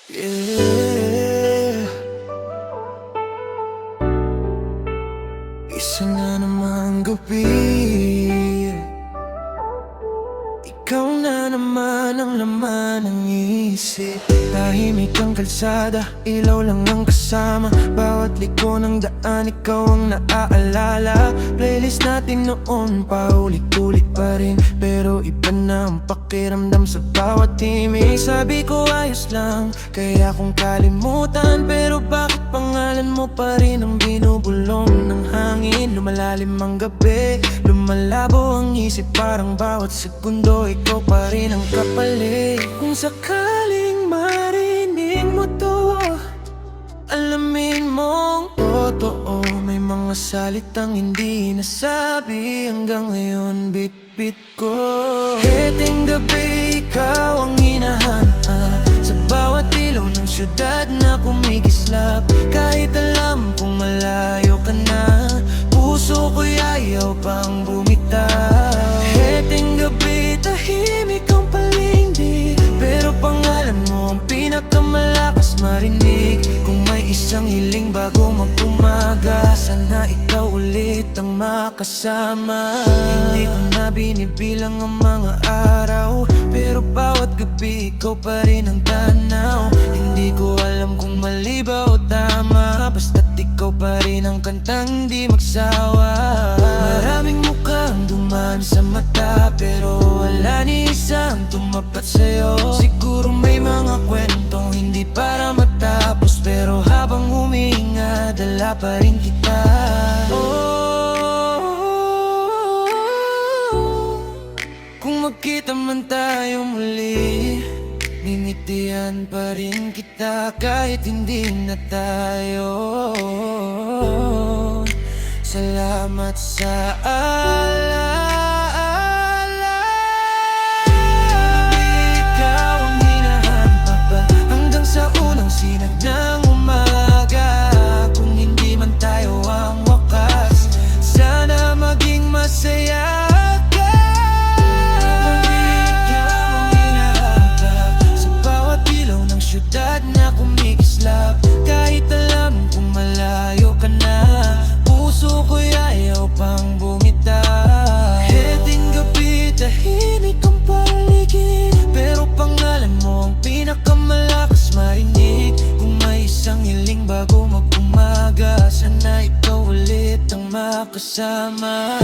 Yeah. Isa na namang gabi, ikaw na naman ang laman ng isip. Tahimik ang kalsada, ilaw lang ang kasama. Bawat liko ng daan, ikaw ang naaalala. Playlist natin noon, paulit-ulit pa rin, pero iba na ang pakiramdam sa bawat timing. Sabi ko ayos lang, kaya kung kalimutan, pero bakit pangalan mo pa rin ang binubulong ng hangin? Lumalalim ang gabi, lumalabo ang isip, parang bawat segundo ikaw pa rin ang kapalit. Kung sakaling marinig mo to, alamin mong totoo. May mga salitang hindi nasabi, hanggang ngayon bit-bit ko. Heting gabi, ikaw ang hinahanap sa bawat ilaw ng syudad na kumikislap. Kahit alam kong malayo ka na, puso ko'y ayaw pang bumitaw. Heting gabi, tahimik ang paligid, pero pangalan mo ang pinakamalakas marinig. Kung may isang hiling bago mag-umaga, sana ikaw ulit ang makasama. Hindi ko na binibilang ang mga araw, pero bawat gabi ikaw pa rin ang tanaw. Hindi ko alam kung mali ba o tama, basta't ikaw pa rin ang kantang di magsawa. Maraming mukhang dumaan sa mata, pero wala ni isang tumapat sa'yo. Siguro may mga kwentong hindi para matapos, pero habang humihinga, dala pa rin kita. Kung magkita man tayo muli, ngingitian pa rin kita kahit hindi na tayo. Salamat sa alaala. Ikaw ang hinahanap pa hanggang sa unang sinag ng umaga. Kung hindi man tayo ang wakas, sana maging masaya. Syudad na kumikislap, kahit alam kung malayo ka na, puso ko'y ayaw pang bumitaw. Heting gabi, tahimik ang paligid, pero pangalan mo ang pinakamalakas marinig. Kung may isang hiling bago mag-umaga, sana ikaw ulit ang makasama.